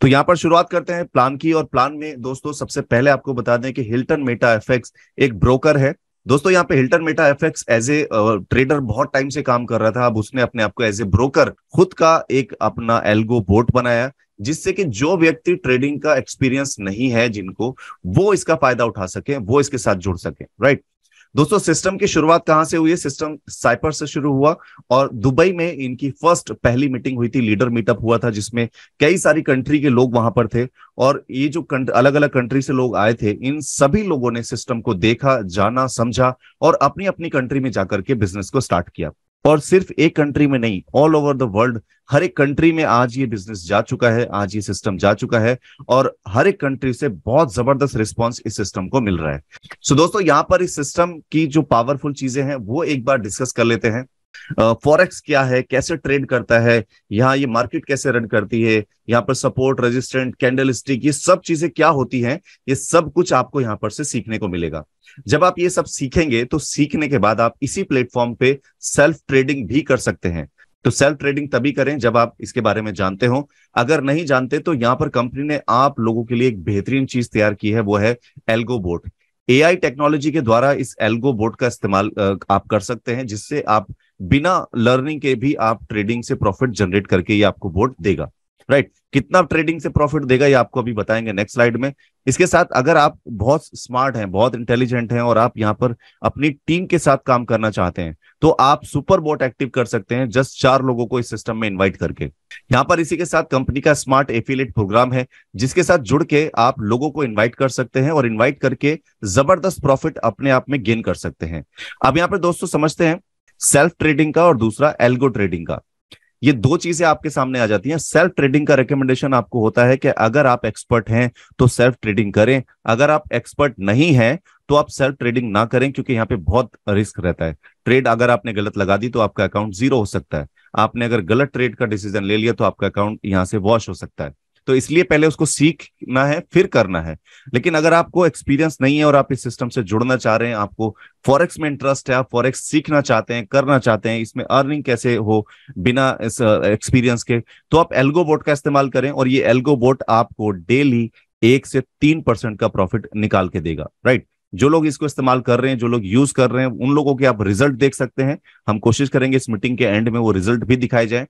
तो यहाँ पर शुरुआत करते हैं प्लान की। और प्लान में दोस्तों सबसे पहले आपको बता दें कि हिल्टन मेटा एफएक्स एक ब्रोकर है। दोस्तों यहाँ पे Hilton Meta FX as a trader बहुत टाइम से काम कर रहा था। अब उसने अपने आप को एज ए ब्रोकर खुद का एक अपना एल्गो बोट बनाया, जिससे कि जो व्यक्ति ट्रेडिंग का एक्सपीरियंस नहीं है जिनको, वो इसका फायदा उठा सके, वो इसके साथ जुड़ सके। राइट दोस्तों, सिस्टम की शुरुआत कहां से हुई है? सिस्टम साइपर से शुरू हुआ और दुबई में इनकी पहली मीटिंग हुई थी, लीडर मीटअप हुआ था, जिसमें कई सारी कंट्री के लोग वहां पर थे। और ये जो अलग अलग कंट्री से लोग आए थे, इन सभी लोगों ने सिस्टम को देखा, जाना, समझा और अपनी अपनी कंट्री में जाकर के बिजनेस को स्टार्ट किया। और सिर्फ एक कंट्री में नहीं, ऑल ओवर द वर्ल्ड हर एक कंट्री में आज ये बिजनेस जा चुका है, आज ये सिस्टम जा चुका है और हर एक कंट्री से बहुत जबरदस्त रिस्पांस इस सिस्टम को मिल रहा है। सो दोस्तों, यहाँ पर इस सिस्टम की जो पावरफुल चीजें हैं वो एक बार डिस्कस कर लेते हैं। फॉरेक्स क्या है, कैसे ट्रेड करता है, यहाँ ये मार्केट कैसे रन करती है, यहाँ पर सपोर्ट, रेजिस्टेंट, कैंडल स्टिक, ये सब चीजें क्या होती हैं, ये सब कुछ आपको यहाँ पर से सीखने को मिलेगा। जब आप ये सब सीखेंगे तो सीखने के बाद आप इसी प्लेटफॉर्म पे सेल्फ ट्रेडिंग भी कर सकते हैं। तो सेल्फ ट्रेडिंग तभी करें जब आप इसके बारे में जानते हो। अगर नहीं जानते तो यहाँ पर कंपनी ने आप लोगों के लिए एक बेहतरीन चीज तैयार की है, वो है एल्गो बोट। एआई टेक्नोलॉजी के द्वारा इस एल्गो बोट का इस्तेमाल आप कर सकते हैं, जिससे आप बिना लर्निंग के भी आप ट्रेडिंग से प्रॉफिट जनरेट करके ये आपको बोट देगा। राइट कितना ट्रेडिंग से प्रॉफिट देगा ये आपको अभी बताएंगे नेक्स्ट स्लाइड में। इसके साथ अगर आप बहुत स्मार्ट हैं, बहुत इंटेलिजेंट हैं और आप यहाँ पर अपनी टीम के साथ काम करना चाहते हैं, तो आप सुपर बोट एक्टिव कर सकते हैं जस्ट 4 लोगों को इस सिस्टम में इनवाइट करके। यहाँ पर इसी के साथ कंपनी का स्मार्ट एफिलिएट प्रोग्राम है, जिसके साथ जुड़ के आप लोगों को इनवाइट कर सकते हैं और इनवाइट करके जबरदस्त प्रॉफिट अपने आप में गेन कर सकते हैं। अब यहाँ पर दोस्तों समझते हैं सेल्फ ट्रेडिंग का और दूसरा एल्गो ट्रेडिंग का। ये दो चीजें आपके सामने आ जाती हैं। सेल्फ ट्रेडिंग का रिकमेंडेशन आपको होता है कि अगर आप एक्सपर्ट हैं तो सेल्फ ट्रेडिंग करें, अगर आप एक्सपर्ट नहीं हैं तो आप सेल्फ ट्रेडिंग ना करें, क्योंकि यहाँ पे बहुत रिस्क रहता है। ट्रेड अगर आपने गलत लगा दी तो आपका अकाउंट जीरो हो सकता है। आपने अगर गलत ट्रेड का डिसीजन ले लिया तो आपका अकाउंट यहाँ से वॉश हो सकता है। तो इसलिए पहले उसको सीखना है फिर करना है। लेकिन अगर आपको एक्सपीरियंस नहीं है और आप इस सिस्टम से जुड़ना चाह रहे हैं, आपको फॉरेक्स में इंटरेस्ट है, आप फॉरेक्स सीखना चाहते हैं, करना चाहते हैं, इसमें अर्निंग कैसे हो बिना इस एक्सपीरियंस के, तो आप एल्गो बोट का इस्तेमाल करें। और ये एल्गो बोट आपको डेली 1 से 3% का प्रॉफिट निकाल के देगा। राइट जो लोग इसको इस्तेमाल कर रहे हैं, जो लोग यूज कर रहे हैं, उन लोगों के आप रिजल्ट देख सकते हैं। हम कोशिश करेंगे इस मीटिंग के एंड में वो रिजल्ट भी दिखाए जाए।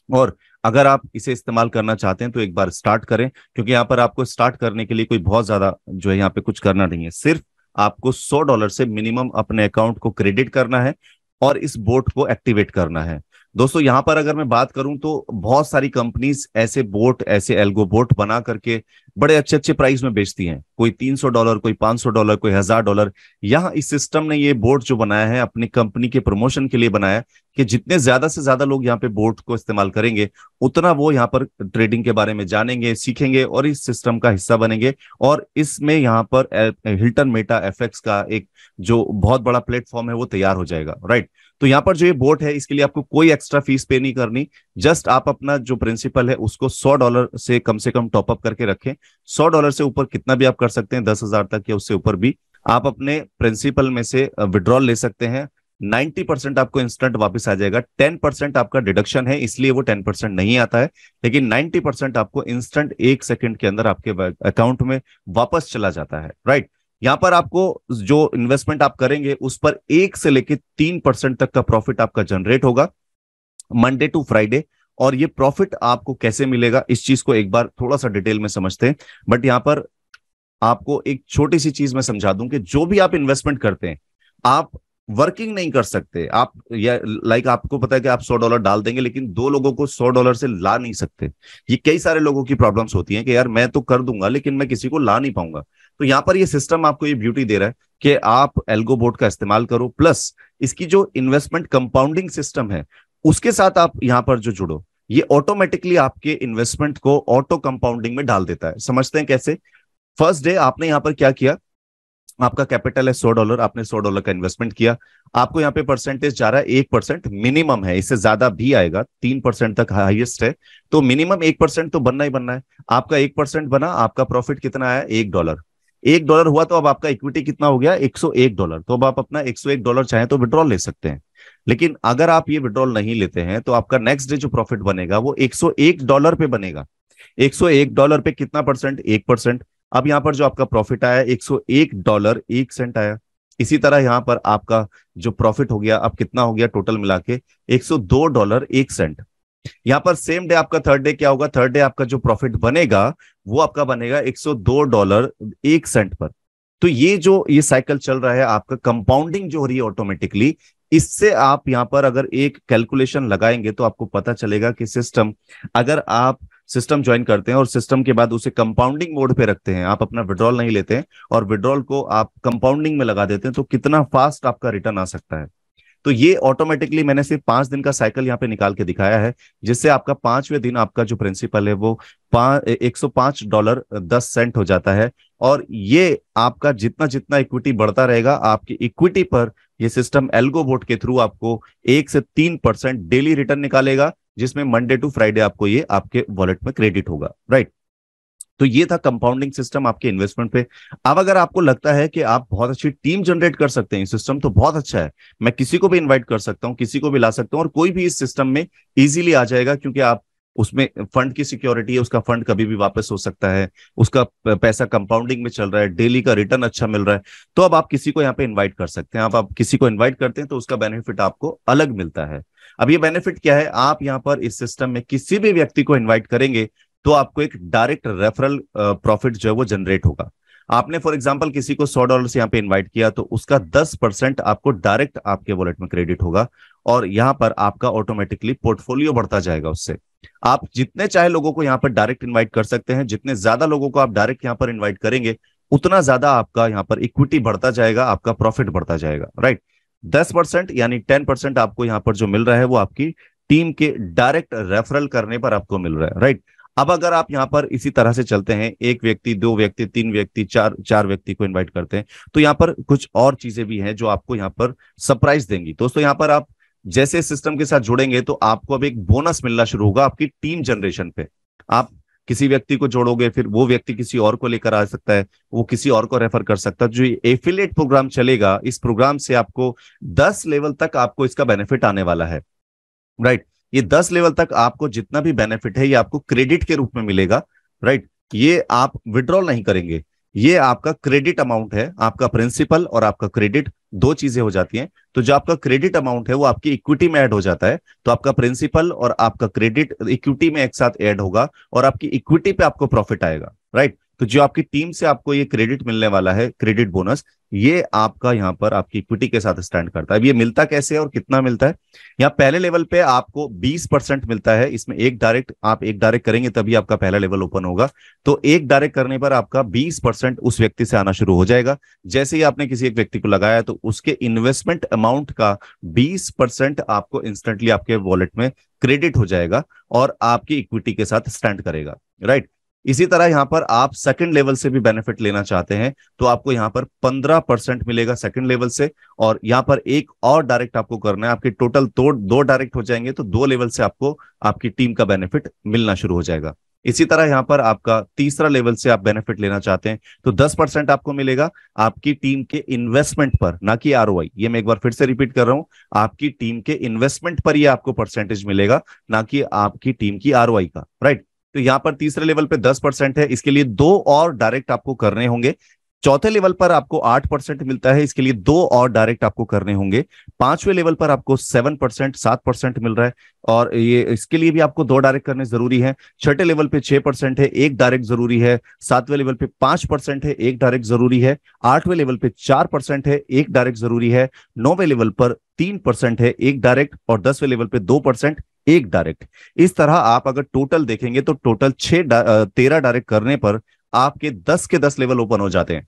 और अगर आप इसे इस्तेमाल करना चाहते हैं तो एक बार स्टार्ट करें, क्योंकि यहाँ पर आपको स्टार्ट करने के लिए कोई बहुत ज्यादा जो है यहाँ पे कुछ करना नहीं है। सिर्फ आपको $100 से मिनिमम अपने अकाउंट को क्रेडिट करना है और इस बोट को एक्टिवेट करना है। दोस्तों यहाँ पर अगर मैं बात करूं तो बहुत सारी कंपनीज ऐसे बोट, ऐसे एल्गो बोट बना करके बड़े अच्छे अच्छे प्राइस में बेचती हैं। कोई $300, कोई $500, कोई $1000। यहाँ इस सिस्टम ने ये बोट जो बनाया है अपनी कंपनी के प्रमोशन के लिए बनाया कि जितने ज्यादा से ज्यादा लोग यहाँ पे बोट को इस्तेमाल करेंगे, उतना वो यहाँ पर ट्रेडिंग के बारे में जानेंगे, सीखेंगे और इस सिस्टम का हिस्सा बनेंगे। और इसमें यहाँ पर हिल्टन मेटा एफएक्स का एक जो बहुत बड़ा प्लेटफॉर्म है वो तैयार हो जाएगा। राइट तो यहाँ पर जो ये बोट है इसके लिए आपको कोई एक्स्ट्रा फीस पे नहीं करनी। जस्ट आप अपना जो प्रिंसिपल है उसको $100 से कम टॉपअप करके रखें। $100 से ऊपर कितना भी आप कर सकते हैं, 10,000 तक या उससे ऊपर भी आप अपने प्रिंसिपल में से विड्रॉल ले सकते हैं। 90% आपको इंस्टेंट वापस आ जाएगा। 10% आपका डिडक्शन है, इसलिए वो 10% नहीं आता है, लेकिन 90% आपको इंस्टेंट 1 सेकंड के अंदर आपके अकाउंट में वापस चला जाता है। राइट यहाँ पर आपको जो इन्वेस्टमेंट आप करेंगे उस पर 1 से लेकर 3% तक का प्रॉफिट आपका जनरेट होगा मंडे टू फ्राइडे। और ये प्रॉफिट आपको कैसे मिलेगा इस चीज को एक बार थोड़ा सा डिटेल में समझते हैं। बट यहाँ पर आपको एक छोटी सी चीज मैं समझा दूं कि जो भी आप इन्वेस्टमेंट करते हैं, आप वर्किंग नहीं कर सकते। आप या लाइक आपको पता है कि आप $100 डाल देंगे, लेकिन 2 लोगों को $100 से ला नहीं सकते। ये कई सारे लोगों की प्रॉब्लम्स होती हैं कि यार मैं तो कर दूंगा लेकिन मैं किसी को ला नहीं पाऊंगा। तो यहाँ पर ये सिस्टम आपको ये ब्यूटी दे रहा है कि आप एल्गो बोट का इस्तेमाल करो, प्लस इसकी जो इन्वेस्टमेंट कंपाउंडिंग सिस्टम है उसके साथ आप यहाँ पर जो जुड़ो, ये ऑटोमेटिकली आपके इन्वेस्टमेंट को ऑटो कंपाउंडिंग में डाल देता है। समझते हैं कैसे? फर्स्ट डे आपने यहाँ पर क्या किया, आपका कैपिटल है $100, आपने $100 का इन्वेस्टमेंट किया, आपको यहाँ पे परसेंटेज जा रहा है 1%, मिनिमम है, इससे ज्यादा भी आएगा, 3% तक हाईएस्ट है, तो मिनिमम 1% तो बनना ही बनना है। आपका 1% बना, आपका प्रॉफिट कितना आया? $1। $1 हुआ तो अब आपका इक्विटी कितना हो गया? $101। तो अब आप अपना $101 चाहे तो विड्रॉल ले सकते हैं। लेकिन अगर आप ये विड्रॉल नहीं लेते हैं तो आपका नेक्स्ट डे जो प्रॉफिट बनेगा वो $101 पे बनेगा। $101 पे कितना परसेंट? 1%। अब यहाँ पर जो आपका प्रॉफिट आया $101 1 सेंट आया। इसी तरह यहाँ पर आपका जो प्रॉफिट हो गया अब कितना हो गया टोटल मिला के? $102 1 सेंट। यहाँ पर सेम डे आपका थर्ड डे क्या होगा? थर्ड डे आपका जो प्रॉफिट बनेगा वो आपका बनेगा $102 1 सेंट पर। तो ये साइकिल चल रहा है आपका, कंपाउंडिंग जो हो रही है ऑटोमेटिकली, इससे आप यहाँ पर अगर एक कैलकुलेशन लगाएंगे तो आपको पता चलेगा कि सिस्टम, अगर आप सिस्टम ज्वाइन करते हैं और सिस्टम के बाद उसे कंपाउंडिंग मोड पे रखते हैं, आप अपना विड्रॉल नहीं लेते हैं और विड्रॉल को आप कंपाउंडिंग में लगा देते हैं, तो कितना फास्ट आपका रिटर्न आ सकता है। तो ये ऑटोमेटिकली मैंने सिर्फ 5 दिन का साइकिल यहाँ पे निकाल के दिखाया है, जिससे आपका 5वें दिन आपका जो प्रिंसिपल है वो $105.10 हो जाता है। और ये आपका जितना जितना इक्विटी बढ़ता रहेगा, आपकी इक्विटी पर ये सिस्टम एल्गोबोट के थ्रू आपको 1 से 3% डेली रिटर्न निकालेगा, जिसमें मंडे टू फ्राइडे आपको ये आपके वॉलेट में क्रेडिट होगा, राइट। तो ये था कंपाउंडिंग सिस्टम आपके इन्वेस्टमेंट पे। अब अगर आपको लगता है कि आप बहुत अच्छी टीम जनरेट कर सकते हैं, सिस्टम तो बहुत अच्छा है, मैं किसी को भी इनवाइट कर सकता हूं, किसी को भी ला सकता हूं और कोई भी इस सिस्टम में इजीली आ जाएगा, क्योंकि आप उसमें फंड की सिक्योरिटी है, उसका फंड कभी भी वापस हो सकता है, उसका पैसा कंपाउंडिंग में चल रहा है, डेली का रिटर्न अच्छा मिल रहा है। तो अब आप किसी को यहाँ पे इन्वाइट कर सकते हैं। आप किसी को इन्वाइट करते हैं तो उसका बेनिफिट आपको अलग मिलता है। अब ये बेनिफिट क्या है? आप यहाँ पर इस सिस्टम में किसी भी व्यक्ति को इन्वाइट करेंगे तो आपको एक डायरेक्ट रेफरल प्रॉफिट जो है वो जनरेट होगा। आपने फॉर एग्जांपल किसी को $100 से यहाँ पे इन्वाइट किया तो उसका 10% आपको डायरेक्ट आपके वॉलेट में क्रेडिट होगा, और यहाँ पर आपका ऑटोमेटिकली पोर्टफोलियो बढ़ता जाएगा उससे। आप जितने चाहे लोगों को यहाँ पर डायरेक्ट इन्वाइट कर सकते हैं, जितने ज्यादा लोगों को आप डायरेक्ट यहाँ पर इन्वाइट करेंगे उतना ज्यादा आपका यहाँ पर इक्विटी बढ़ता जाएगा, आपका प्रॉफिट बढ़ता जाएगा, राइट। 10% यानी 10% आपको यहाँ पर जो मिल रहा है वो आपकी टीम के डायरेक्ट रेफरल करने पर आपको मिल रहा है, राइट। अब अगर आप यहाँ पर इसी तरह से चलते हैं, 1 व्यक्ति, 2 व्यक्ति, 3 व्यक्ति, चार व्यक्ति को इनवाइट करते हैं, तो यहाँ पर कुछ और चीजें भी हैं जो आपको यहाँ पर सरप्राइज देंगी। दोस्तों यहाँ पर आप जैसे सिस्टम के साथ जुड़ेंगे तो आपको अब एक बोनस मिलना शुरू होगा आपकी टीम जनरेशन पे। आप किसी व्यक्ति को जोड़ोगे, फिर वो व्यक्ति किसी और को लेकर आ सकता है, वो किसी और को रेफर कर सकता है। जो एफिलिएट प्रोग्राम चलेगा, इस प्रोग्राम से आपको 10 लेवल तक आपको इसका बेनिफिट आने वाला है, राइट। ये 10 लेवल तक आपको जितना भी बेनिफिट है ये आपको क्रेडिट के रूप में मिलेगा, राइट। ये आप विड्रॉल नहीं करेंगे, ये आपका क्रेडिट अमाउंट है। आपका प्रिंसिपल और आपका क्रेडिट दो चीजें हो जाती हैं। तो जो आपका क्रेडिट अमाउंट है वो आपकी इक्विटी में ऐड हो जाता है, तो आपका प्रिंसिपल और आपका क्रेडिट इक्विटी में एक साथ ऐड होगा और आपकी इक्विटी पे आपको प्रॉफिट आएगा, राइट। तो जो आपकी टीम से आपको ये क्रेडिट मिलने वाला है, क्रेडिट बोनस, ये आपका यहाँ पर आपकी इक्विटी के साथ स्टैंड करता है। अब ये मिलता कैसे है और कितना मिलता है? यहाँ पहले लेवल पे आपको 20% मिलता है। इसमें एक डायरेक्ट करेंगे तभी आपका पहला लेवल ओपन होगा। तो एक डायरेक्ट करने पर आपका 20% उस व्यक्ति से आना शुरू हो जाएगा। जैसे ही आपने किसी एक व्यक्ति को लगाया तो उसके इन्वेस्टमेंट अमाउंट का 20% आपको इंस्टेंटली आपके वॉलेट में क्रेडिट हो जाएगा और आपकी इक्विटी के साथ स्टैंड करेगा, राइट। इसी तरह यहां पर आप सेकंड लेवल से भी बेनिफिट लेना चाहते हैं तो आपको यहां पर 15% मिलेगा सेकंड लेवल से, और यहां पर एक और डायरेक्ट आपको करना है। आपके टोटल दो डायरेक्ट हो जाएंगे तो 2 लेवल से आपको आपकी टीम का बेनिफिट मिलना शुरू हो जाएगा। इसी तरह यहां पर आपका तीसरा लेवल से आप बेनिफिट लेना चाहते हैं तो 10% आपको मिलेगा आपकी टीम के इन्वेस्टमेंट पर, ना कि आरओआई। ये मैं एक बार फिर से रिपीट कर रहा हूं, आपकी टीम के इन्वेस्टमेंट पर ये आपको परसेंटेज मिलेगा, ना कि आपकी टीम की आरओआई का, राइट। तो यहां पर तीसरे लेवल पे 10% है, इसके लिए 2 और डायरेक्ट आपको करने होंगे। चौथे लेवल पर आपको 8% मिलता है, इसके लिए 2 और डायरेक्ट आपको करने होंगे। 5वें लेवल पर आपको 7% मिल रहा है और ये इसके लिए भी आपको 2 डायरेक्ट करने जरूरी है। छठे लेवल पे 6% है, 1 डायरेक्ट जरूरी है। 7वें लेवल पे 5% है, 1 डायरेक्ट जरूरी है। 8वें लेवल पे 4% है, 1 डायरेक्ट जरूरी है। 9वें लेवल पर 3% है, 1 डायरेक्ट, और 10वें लेवल पे 2%, 1 डायरेक्ट। इस तरह आप अगर टोटल देखेंगे तो टोटल 13 डायरेक्ट करने पर आपके 10 के 10 लेवल ओपन हो जाते हैं।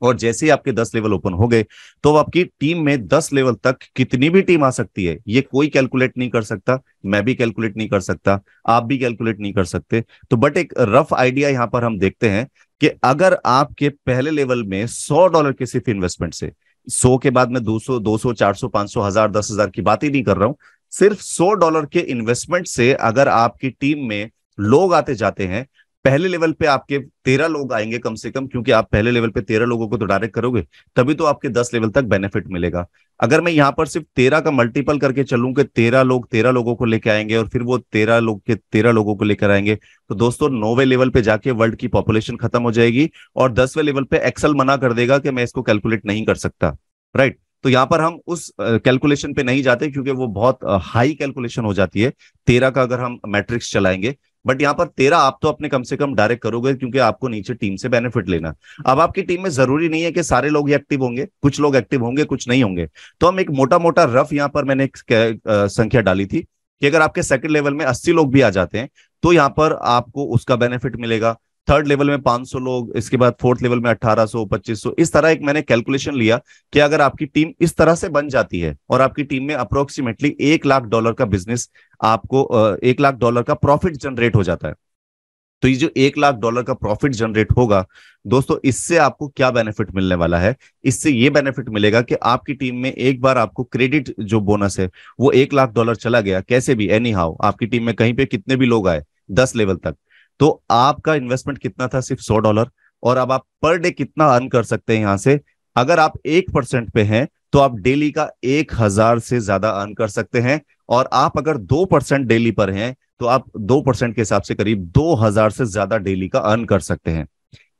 और जैसे ही आपके 10 लेवल ओपन हो गए तो आपकी टीम में 10 लेवल तक कितनी भी टीम आ सकती है, ये कोई कैलकुलेट नहीं कर सकता, मैं भी कैलकुलेट नहीं कर सकता, आप भी कैलकुलेट नहीं कर सकते। तो बट एक रफ आइडिया यहां पर हम देखते हैं कि अगर आपके पहले लेवल में $100 के सिर्फ इन्वेस्टमेंट से, 100 के बाद में 200, 400, 500, 1000, 10,000 की बात ही नहीं कर रहा हूं, सिर्फ $100 के इन्वेस्टमेंट से अगर आपकी टीम में लोग आते जाते हैं पहले लेवल पे आपके 13 लोग आएंगे कम से कम, क्योंकि आप पहले लेवल पे 13 लोगों को तो डायरेक्ट करोगे, तभी तो आपके 10 लेवल तक बेनिफिट मिलेगा। अगर मैं यहाँ पर सिर्फ 13 का मल्टीपल करके चलूं कि 13 लोगों को लेकर आएंगे और फिर वो 13 लोग के 13 लोगों को लेकर आएंगे, तो दोस्तों 9वें लेवल पे जाके वर्ल्ड की पॉपुलेशन खत्म हो जाएगी और 10वें लेवल पे एक्सेल मना कर देगा कि मैं इसको कैलकुलेट नहीं कर सकता। राइट। तो यहाँ पर हम उस कैलकुलेशन पे नहीं जाते, क्योंकि वो बहुत हाई कैलकुलेशन हो जाती है 13 का अगर हम मैट्रिक्स चलाएंगे। बट यहाँ पर 13 आप तो अपने कम से कम डायरेक्ट करोगे, क्योंकि आपको नीचे टीम से बेनिफिट लेना। अब आपकी टीम में जरूरी नहीं है कि सारे लोग ही एक्टिव होंगे, कुछ लोग एक्टिव होंगे कुछ नहीं होंगे। तो हम एक मोटा मोटा रफ यहाँ पर मैंने एक संख्या डाली थी कि अगर आपके सेकंड लेवल में 80 लोग भी आ जाते हैं तो यहाँ पर आपको उसका बेनिफिट मिलेगा। थर्ड लेवल में 500 लोग, इसके बाद फोर्थ लेवल में 1800, 2500, इस तरह एक मैंने कैलकुलेशन लिया कि अगर आपकी टीम इस तरह से बन जाती है और आपकी टीम में अप्रोक्सीमेटली $1 लाख का बिजनेस, आपको $1 लाख का प्रॉफिट जनरेट हो जाता है। तो ये जो $1 लाख का प्रॉफिट जनरेट होगा दोस्तों, इससे आपको क्या बेनिफिट मिलने वाला है? इससे ये बेनिफिट मिलेगा कि आपकी टीम में एक बार आपको क्रेडिट जो बोनस है वो $1 लाख चला गया, कैसे भी एनी हाउ, आपकी टीम में कहीं पे कितने भी लोग आए 10 लेवल तक, तो आपका इन्वेस्टमेंट कितना था? सिर्फ $100। और अब आप पर डे कितना अर्न कर सकते हैं यहां से? अगर आप 1% पे हैं तो आप डेली का 1000 से ज्यादा अर्न कर सकते हैं। और आप अगर 2% डेली पर हैं तो आप 2% के हिसाब से करीब 2000 से ज्यादा डेली का अर्न कर सकते हैं।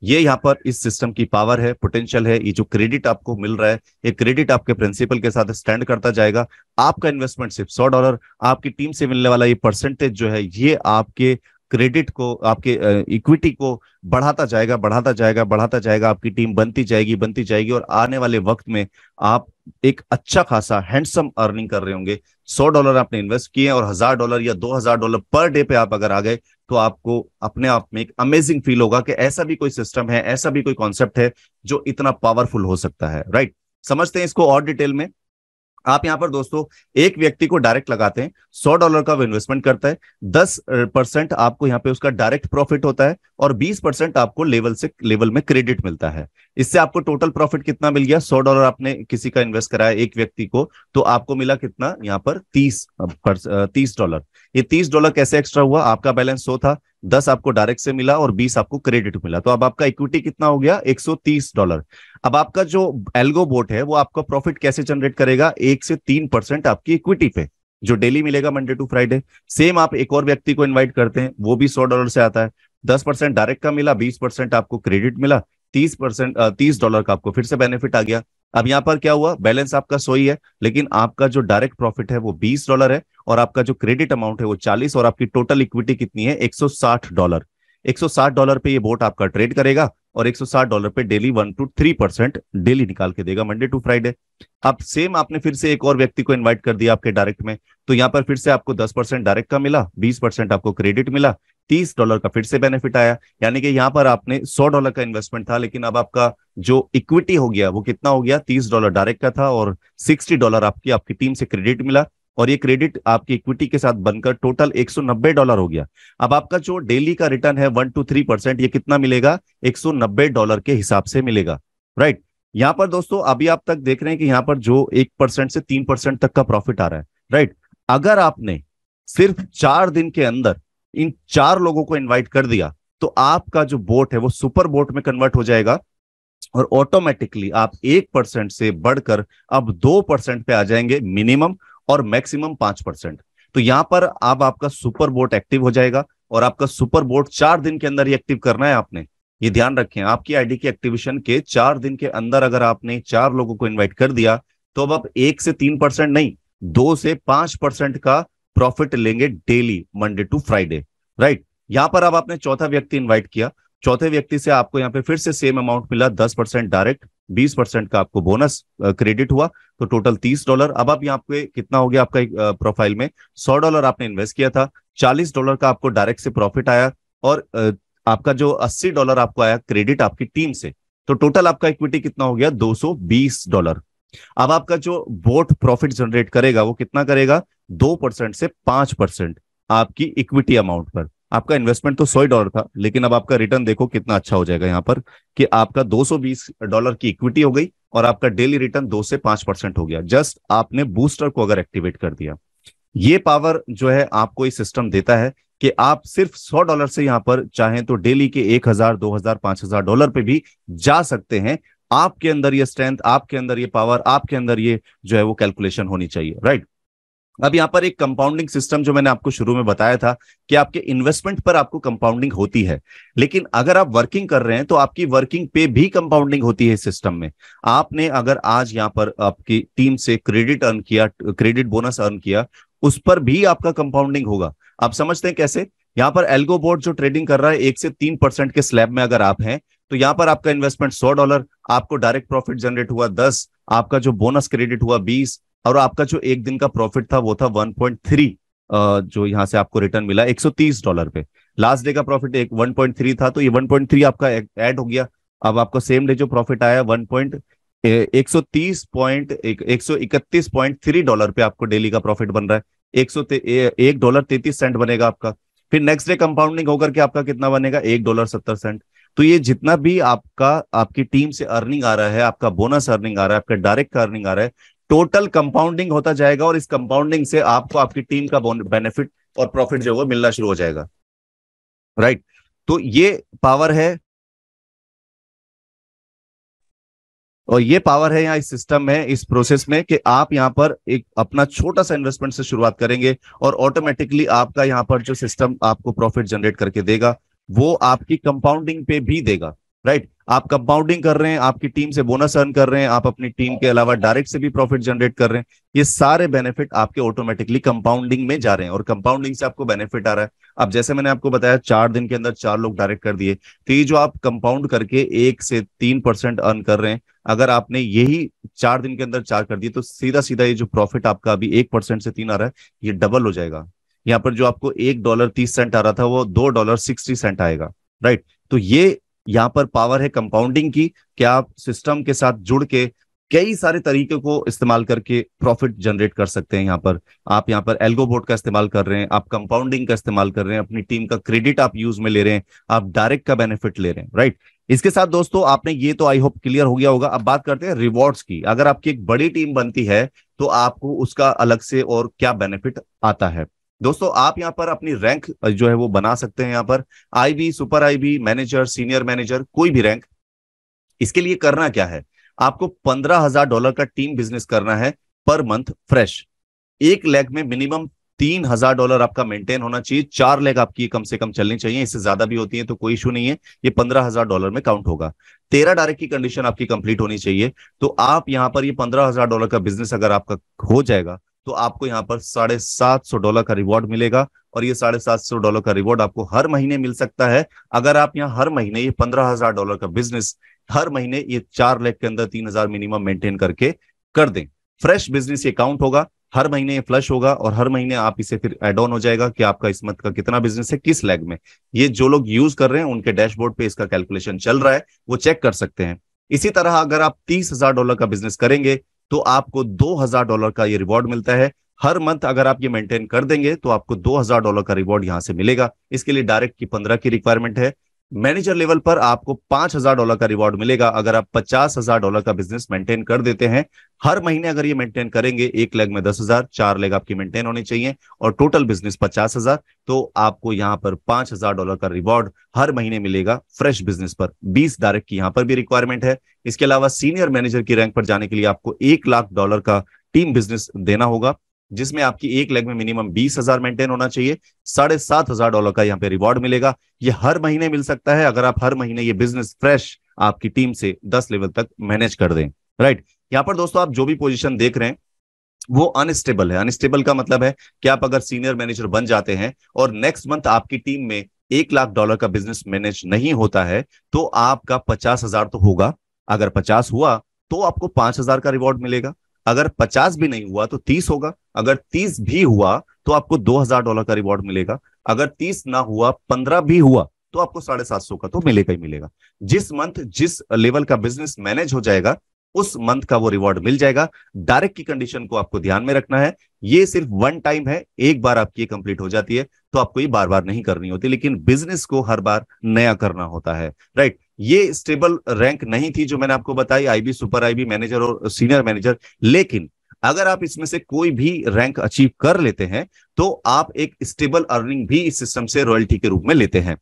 ये यहाँ पर इस सिस्टम की पावर है, पोटेंशियल है। ये जो क्रेडिट आपको मिल रहा है, ये क्रेडिट आपके प्रिंसिपल के साथ स्टैंड करता जाएगा। आपका इन्वेस्टमेंट सिर्फ $100, आपकी टीम से मिलने वाला ये परसेंटेज जो है ये आपके क्रेडिट को, आपके इक्विटी को बढ़ाता जाएगा, बढ़ाता जाएगा, बढ़ाता जाएगा। आपकी टीम बनती जाएगी, बनती जाएगी, और आने वाले वक्त में आप एक अच्छा खासा हैंडसम अर्निंग कर रहे होंगे। $100 आपने इन्वेस्ट किए और $1000 या $2000 पर डे पे आप अगर आ गए तो आपको अपने आप में एक अमेजिंग फील होगा कि ऐसा भी कोई सिस्टम है, ऐसा भी कोई कॉन्सेप्ट है जो इतना पावरफुल हो सकता है। राइट। समझते हैं इसको और डिटेल में। आप यहां पर दोस्तों एक व्यक्ति को डायरेक्ट लगाते हैं, $100 का वो इन्वेस्टमेंट करता है, 10% आपको यहां पे उसका डायरेक्ट प्रॉफिट होता है और 20% आपको लेवल में क्रेडिट मिलता है। इससे आपको टोटल प्रॉफिट कितना मिल गया? $100 आपने किसी का इन्वेस्ट कराया एक व्यक्ति को, तो आपको मिला कितना यहाँ पर? $30। ये $30 कैसे एक्स्ट्रा हुआ? आपका बैलेंस 100 था, 10 आपको डायरेक्ट से मिला और 20 आपको क्रेडिट मिला, तो अब आपका इक्विटी कितना हो गया? $130। अब आपका जो एल्गो बोट है वो आपका प्रॉफिट कैसे जनरेट करेगा? 1 से 3% आपकी इक्विटी पे जो डेली मिलेगा मंडे टू फ्राइडे। सेम आप एक और व्यक्ति को इनवाइट करते हैं, वो भी $100 से आता है, 10% डायरेक्ट का मिला, 20% आपको क्रेडिट मिला, 30% $30 का आपको फिर से बेनिफिट आ गया। अब यहाँ पर क्या हुआ? बैलेंस आपका 100 ही है, लेकिन आपका जो डायरेक्ट प्रॉफिट है वो $20 है और आपका जो क्रेडिट अमाउंट है वो 40, और आपकी टोटल इक्विटी कितनी है? $160। $160 पे ये बोट आपका ट्रेड करेगा और $160 पे डेली 1 to 3% डेली निकाल के देगा मंडे टू फ्राइडे। अब सेम आपने फिर से एक और व्यक्ति को इनवाइट कर दिया आपके डायरेक्ट में, तो यहाँ पर फिर से आपको 10% डायरेक्ट का मिला, 20% आपको क्रेडिट मिला, $30 का फिर से बेनिफिट आया। यानी कि यहाँ पर आपने $100 का इन्वेस्टमेंट था, लेकिन अब आपका जो इक्विटी हो गया वो कितना हो गया? $30 डायरेक्ट का था और $60 आपकी टीम से क्रेडिट मिला, और ये क्रेडिट आपकी इक्विटी के साथ बनकर टोटल $190 हो गया। अब आपका जो डेली का रिटर्न है 1 to 3%, ये कितना मिलेगा? $190 के हिसाब से मिलेगा। राइट। यहां पर दोस्तों अभी आप तक देख रहे हैं कि यहां पर जो 1% से 3% तक का प्रॉफिट आ रहा है। राइट। अगर आपने सिर्फ 4 दिन के अंदर इन 4 लोगों को इन्वाइट कर दिया तो आपका जो बोट है वो सुपर बोट में कन्वर्ट हो जाएगा और ऑटोमेटिकली आप 1% से बढ़कर अब 2% पे आ जाएंगे मिनिमम, और मैक्सिमम 5%। तो यहां पर अब आपका सुपर बोट एक्टिव हो जाएगा, और आपका सुपर बोट 4 दिन के अंदर ही एक्टिव करना है आपने। ये ध्यान रखें, आपकी आईडी के एक्टिवेशन के 4 दिन के अंदर अगर आपने 4 लोगों को इनवाइट कर दिया तो अब आप 1 से 3% नहीं, 2 से 5% का प्रॉफिट लेंगे daily Monday to Friday. Right. यहां पर अब आपने चौथा व्यक्ति इन्वाइट किया, चौथे व्यक्ति से आपको यहाँ पे फिर से सेम अमाउंट मिला, 10% डायरेक्ट, 20% का आपको बोनस क्रेडिट हुआ, तो टोटल $30। अब आप यहाँ पे कितना हो गया आपका प्रोफाइल में? $100 आपने इन्वेस्ट किया था, $40 का आपको डायरेक्ट से प्रॉफिट आया, और आपका जो $80 आपको आया क्रेडिट आपकी टीम से, तो टोटल आपका इक्विटी कितना हो गया? $220। अब आपका जो बोट प्रॉफिट जनरेट करेगा वो कितना करेगा? 2% से 5% आपकी इक्विटी अमाउंट पर। आपका इन्वेस्टमेंट तो $100 था, लेकिन अब आपका रिटर्न देखो कितना अच्छा हो जाएगा यहाँ पर, कि आपका $220 की इक्विटी हो गई और आपका डेली रिटर्न 2 से 5% हो गया, जस्ट आपने बूस्टर को अगर एक्टिवेट कर दिया। ये पावर जो है आपको ये सिस्टम देता है कि आप सिर्फ $100 से यहाँ पर चाहें तो डेली के 1,000, 2,000, $5,000 पे भी जा सकते हैं। आपके अंदर ये स्ट्रेंथ, आपके अंदर ये पावर, आपके अंदर ये जो है वो कैलकुलेशन होनी चाहिए, राइट। अब यहाँ पर एक कंपाउंडिंग सिस्टम जो मैंने आपको शुरू में बताया था कि आपके इन्वेस्टमेंट पर आपको कंपाउंडिंग होती है, लेकिन अगर आप वर्किंग कर रहे हैं तो आपकी वर्किंग पे भी कंपाउंडिंग होती है इस सिस्टम में। आपने अगर आज यहाँ पर आपकी टीम से क्रेडिट अर्न किया, क्रेडिट बोनस अर्न किया, उस पर भी आपका कंपाउंडिंग होगा। आप समझते हैं कैसे? यहाँ पर एल्गो बोर्ड जो ट्रेडिंग कर रहा है 1 से 3% के स्लैब में अगर आप हैं, तो यहाँ पर आपका इन्वेस्टमेंट $100, आपको डायरेक्ट प्रॉफिट जनरेट हुआ 10, आपका जो बोनस क्रेडिट हुआ 20, और आपका जो एक दिन का प्रॉफिट था वो था 1.3, जो यहां से आपको रिटर्न मिला $130 पे। लास्ट डे का प्रॉफिट 1.3 था, तो ये 1.3 आपका ऐड हो गया। अब आपको सेम डे जो प्रॉफिट आया 131.3 पे आपको डेली का प्रॉफिट बन रहा है। $1.33 बनेगा आपका। फिर नेक्स्ट डे कंपाउंडिंग होकर के आपका कितना बनेगा? $1.70। तो ये जितना भी आपका आपकी टीम से अर्निंग आ रहा है, आपका बोनस अर्निंग आ रहा है, आपका डायरेक्ट का अर्निंग आ रहा है, टोटल कंपाउंडिंग होता जाएगा, और इस कंपाउंडिंग से आपको आपकी टीम का बेनिफिट और प्रॉफिट जो है मिलना शुरू हो जाएगा, राइट। तो ये पावर है, और ये पावर है यहाँ इस सिस्टम में, इस प्रोसेस में, कि आप यहाँ पर एक अपना छोटा सा इन्वेस्टमेंट से शुरुआत करेंगे और ऑटोमेटिकली आपका यहाँ पर जो सिस्टम आपको प्रॉफिट जनरेट करके देगा वो आपकी कंपाउंडिंग पे भी देगा, राइट। आप कंपाउंडिंग कर रहे हैं, आपकी टीम से बोनस अर्न कर रहे हैं, आप अपनी टीम के अलावा डायरेक्ट से भी प्रॉफिट जनरेट कर रहे हैं, ये सारे बेनिफिट आपके ऑटोमेटिकली कंपाउंडिंग में जा रहे हैं, और कंपाउंडिंग से आपको बेनिफिट आ रहा है। अब जैसे मैंने आपको बताया 4 दिन के अंदर 4 लोग डायरेक्ट कर दिए, तो ये जो आप कंपाउंड करके 1 से 3% अर्न कर रहे हैं, अगर आपने यही 4 दिन के अंदर 4 कर दिए, तो सीधा सीधा ये जो प्रॉफिट आपका अभी 1% से 3 आ रहा है, ये डबल हो जाएगा। यहाँ पर जो आपको $1.30 आ रहा था वो $2.60 आएगा, राइट। तो ये यहाँ पर पावर है कंपाउंडिंग की, कि आप सिस्टम के साथ जुड़ के कई सारे तरीके को इस्तेमाल करके प्रॉफिट जनरेट कर सकते हैं। यहाँ पर आप यहाँ पर एल्गो बोर्ड का इस्तेमाल कर रहे हैं, आप कंपाउंडिंग का इस्तेमाल कर रहे हैं, अपनी टीम का क्रेडिट आप यूज में ले रहे हैं, आप डायरेक्ट का बेनिफिट ले रहे हैं, राइट। इसके साथ दोस्तों आपने ये तो आई होप क्लियर हो गया होगा। अब बात करते हैं रिवॉर्ड्स की। अगर आपकी एक बड़ी टीम बनती है तो आपको उसका अलग से और क्या बेनिफिट आता है। दोस्तों आप यहाँ पर अपनी रैंक जो है वो बना सकते हैं। यहाँ पर IB, super IB, manager, senior manager, कोई भी रैंक। इसके लिए करना क्या है? आपको $15,000 का टीम बिजनेस करना है पर मंथ फ्रेश। 1 लेग में मिनिमम $3,000 आपका मेंटेन होना चाहिए। 4 लेग आपकी कम से कम चलनी चाहिए, इससे ज्यादा भी होती है तो कोई इशू नहीं है, ये $15,000 में काउंट होगा। 13 डायरेक्ट की कंडीशन आपकी कंप्लीट होनी चाहिए। तो आप यहाँ पर ये $15,000 का बिजनेस अगर आपका हो जाएगा तो आपको यहाँ पर $750 का रिवॉर्ड मिलेगा, और ये $750 का रिवॉर्ड आपको हर महीने मिल सकता है। अगर आप यहाँ हर महीने ये $15,000 का बिजनेस हर महीने ये 4 लेग के अंदर 3,000 मिनिमम मेंटेन करके कर दें, फ्रेश बिजनेस ये काउंट होगा, हर महीने ये फ्लश होगा, और हर महीने आप इसे फिर एड ऑन हो जाएगा कि आपका इस मंथ का कितना बिजनेस है, किस लेग में। ये जो लोग यूज कर रहे हैं उनके डैशबोर्ड पे इसका कैलकुलेशन चल रहा है, वो चेक कर सकते हैं। इसी तरह अगर आप $30,000 का बिजनेस करेंगे तो आपको $2,000 का ये रिवॉर्ड मिलता है हर मंथ। अगर आप ये मेंटेन कर देंगे तो आपको $2,000 का रिवॉर्ड यहां से मिलेगा। इसके लिए डायरेक्ट की 15 की रिक्वायरमेंट है। मैनेजर लेवल पर आपको $5,000 का रिवॉर्ड मिलेगा अगर आप $50,000 का बिजनेस मेंटेन कर देते हैं हर महीने। अगर ये मेंटेन करेंगे, 1 लेग में 10,000, 4 लेग आपकी मेंटेन होनी चाहिए, और टोटल बिजनेस 50,000, तो आपको यहाँ पर $5,000 का रिवॉर्ड हर महीने मिलेगा फ्रेश बिजनेस पर। 20 डायरेक्ट की यहाँ पर भी रिक्वायरमेंट है। इसके अलावा सीनियर मैनेजर की रैंक पर जाने के लिए आपको $1,00,000 का टीम बिजनेस देना होगा, जिसमें आपकी 1 लेग में मिनिमम 20,000 मेंटेन होना चाहिए। $7,500 का यहाँ पे रिवॉर्ड मिलेगा। ये हर महीने मिल सकता है अगर आप हर महीने ये बिजनेस फ्रेश आपकी टीम से 10 लेवल तक मैनेज कर दें, राइट। यहाँ पर दोस्तों आप जो भी पोजीशन देख रहे हैं वो अनस्टेबल है। अनस्टेबल का मतलब है कि आप अगर सीनियर मैनेजर बन जाते हैं और नेक्स्ट मंथ आपकी टीम में $1,00,000 का बिजनेस मैनेज नहीं होता है तो आपका 50,000 तो होगा। अगर 50 हुआ तो आपको 5,000 का रिवॉर्ड मिलेगा। अगर 50 भी नहीं हुआ तो 30 होगा। अगर 30 भी हुआ तो आपको $2,000 का रिवॉर्ड मिलेगा। अगर 30 ना हुआ, 15 भी हुआ तो आपको 750 का तो मिलेगा ही मिलेगा। जिस मंथ जिस लेवल का बिजनेस मैनेज हो जाएगा उस मंथ का वो रिवॉर्ड मिल जाएगा। डायरेक्ट की कंडीशन को आपको ध्यान में रखना है। ये सिर्फ वन टाइम है, एक बार आपकी कंप्लीट हो जाती है तो आपको ये बार बार नहीं करनी होती, लेकिन बिजनेस को हर बार नया करना होता है, राइट। ये स्टेबल रैंक नहीं थी जो मैंने आपको बताई, आईबी, सुपर आईबी, मैनेजर और सीनियर मैनेजर, लेकिन अगर आप इसमें से कोई भी रैंक अचीव कर लेते हैं तो आप एक स्टेबल अर्निंग भी इस सिस्टम से रॉयल्टी के रूप में लेते हैं।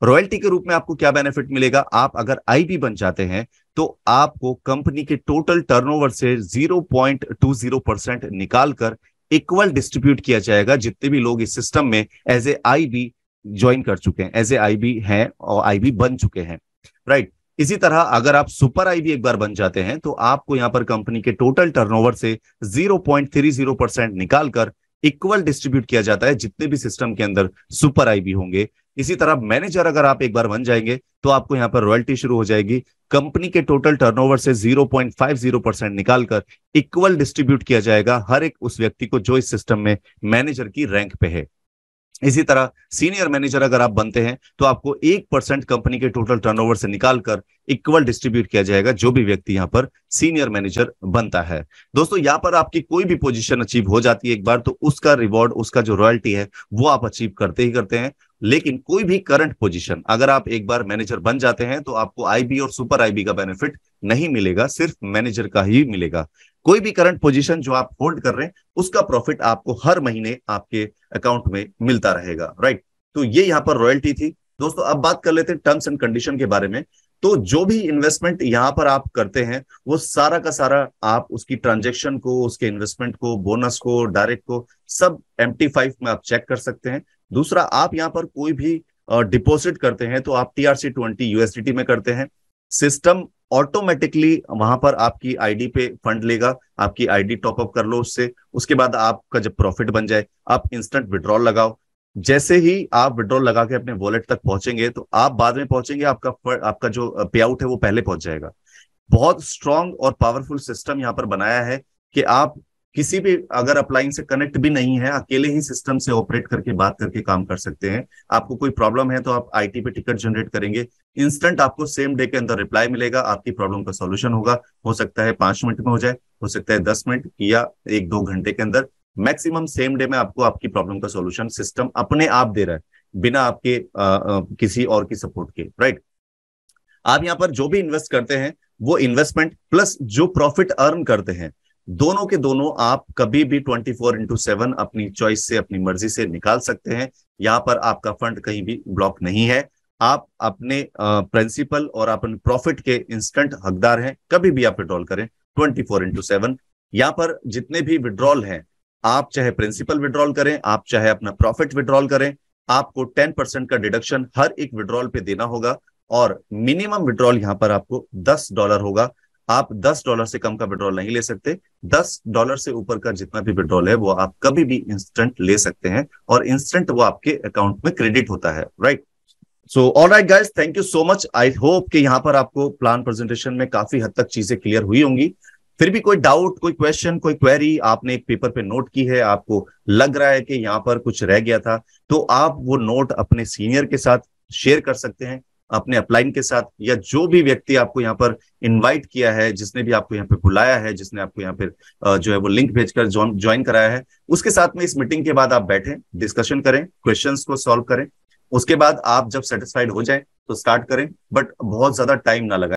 रॉयल्टी के रूप में आपको क्या बेनिफिट मिलेगा, आप अगर आईबी बन जाते हैं तो आपको कंपनी के टोटल टर्नओवर से 0.20% निकालकर इक्वल डिस्ट्रीब्यूट किया जाएगा जितने भी लोग इस सिस्टम में एज ए आईबी ज्वाइन कर चुके हैं, एज ए आईबी हैं और आईबी बन चुके हैं, राइट। इसी तरह अगर आप सुपर आईबी एक बार बन जाते हैं तो आपको यहां पर कंपनी के टोटल टर्नओवर से 0.30% निकालकर इक्वल डिस्ट्रीब्यूट किया जाता है जितने भी सिस्टम के अंदर सुपर आईबी होंगे। इसी तरह मैनेजर अगर आप एक बार बन जाएंगे तो आपको यहां पर रॉयल्टी शुरू हो जाएगी, कंपनी के टोटल टर्नओवर से 0.50% निकालकर इक्वल डिस्ट्रीब्यूट किया जाएगा हर एक उस व्यक्ति को जो इस सिस्टम में मैनेजर की रैंक पे है। इसी तरह सीनियर मैनेजर अगर आप बनते हैं तो आपको 1% कंपनी के टोटल टर्नओवर से निकालकर इक्वल डिस्ट्रीब्यूट किया जाएगा जो भी व्यक्ति यहां पर सीनियर मैनेजर बनता है। दोस्तों यहां पर आपकी कोई भी पोजीशन अचीव हो जाती है एक बार तो उसका रिवॉर्ड, उसका जो रॉयल्टी है वो आप अचीव करते ही करते हैं। लेकिन कोई भी करंट पोजीशन अगर आप एक बार मैनेजर बन जाते हैं तो आपको आईबी और सुपर आईबी का बेनिफिट नहीं मिलेगा, सिर्फ मैनेजर का ही मिलेगा। कोई भी करंट पोजीशन जो आप होल्ड कर रहे हैं उसका प्रॉफिट आपको हर महीने आपके अकाउंट में मिलता रहेगा, राइट। तो ये यहाँ पर रॉयल्टी थी। दोस्तों अब बात कर लेते हैं टर्म्स एंड कंडीशन के बारे में। तो जो भी इन्वेस्टमेंट यहाँ पर आप करते हैं वो सारा का सारा आप उसकी ट्रांजेक्शन को, उसके इन्वेस्टमेंट को, बोनस को, डायरेक्ट को, सब MT5 में आप चेक कर सकते हैं। दूसरा, आप यहाँ पर कोई भी डिपॉजिट करते हैं तो आप TRC20 USDT में करते हैं। सिस्टम ऑटोमेटिकली वहां पर आपकी आईडी पे फंड लेगा, आपकी आईडी टॉपअप कर लो उससे। उसके बाद आपका जब प्रॉफिट बन जाए आप इंस्टेंट विड्रॉल लगाओ। जैसे ही आप विड्रॉल लगा के अपने वॉलेट तक पहुंचेंगे तो आप बाद में पहुंचेंगे, आपका जो पे आउट है वो पहले पहुंच जाएगा। बहुत स्ट्रांग और पावरफुल सिस्टम यहाँ पर बनाया है कि आप किसी भी अगर अपलाइन से कनेक्ट भी नहीं है, अकेले ही सिस्टम से ऑपरेट करके बात करके काम कर सकते हैं। आपको कोई प्रॉब्लम है तो आप आईटी पे टिकट जनरेट करेंगे, इंस्टेंट आपको सेम डे के अंदर रिप्लाई मिलेगा, आपकी प्रॉब्लम का सॉल्यूशन होगा। हो सकता है 5 मिनट में हो जाए, हो सकता है 10 मिनट या 1-2 घंटे के अंदर, मैक्सिमम सेम डे में आपको आपकी प्रॉब्लम का सॉल्यूशन सिस्टम अपने आप दे रहा है बिना आपके किसी और की सपोर्ट के, राइट। आप यहाँ पर जो भी इन्वेस्ट करते हैं वो इन्वेस्टमेंट प्लस जो प्रॉफिट अर्न करते हैं दोनों के दोनों आप कभी भी 24/7 अपनी चॉइस से, अपनी मर्जी से निकाल सकते हैं। यहाँ पर आपका फंड कहीं भी ब्लॉक नहीं है। आप अपने प्रिंसिपल और अपने प्रॉफिट के इंस्टेंट हकदार हैं, कभी भी आप विड्रॉल करें 24/7। यहाँ पर जितने भी विड्रॉल हैं, आप चाहे प्रिंसिपल विड्रॉल करें, आप चाहे अपना प्रॉफिट विड्रॉल करें, आपको 10% का डिडक्शन हर एक विड्रॉल पे देना होगा और मिनिमम विड्रॉल यहाँ पर आपको $10 होगा। आप $10 से कम का विड्रॉल नहीं ले सकते। $10 से ऊपर का जितना भी विड्रॉल है वो आप कभी भी इंस्टेंट ले सकते हैं और इंस्टेंट वो आपके अकाउंट में क्रेडिट होता है, right. So alright guys, thank you so much. I hope कि यहाँ पर आपको प्लान प्रेजेंटेशन में काफी हद तक चीजें क्लियर हुई होंगी। फिर भी कोई डाउट, कोई क्वेश्चन, कोई क्वेरी आपने एक पेपर पे नोट की है, आपको लग रहा है कि यहाँ पर कुछ रह गया था, तो आप वो नोट अपने सीनियर के साथ शेयर कर सकते हैं, अपने अपलाइन के साथ, या जो भी व्यक्ति आपको यहाँ पर इनवाइट किया है, जिसने भी आपको यहाँ पे बुलाया है, जिसने आपको यहाँ पे जो है वो लिंक भेजकर ज्वाइन कराया है, उसके साथ में इस मीटिंग के बाद आप बैठें, डिस्कशन करें, क्वेश्चंस को सॉल्व करें। उसके बाद आप जब सेटिस्फाइड हो जाए तो स्टार्ट करें, बट बहुत ज्यादा टाइम ना लगाएं।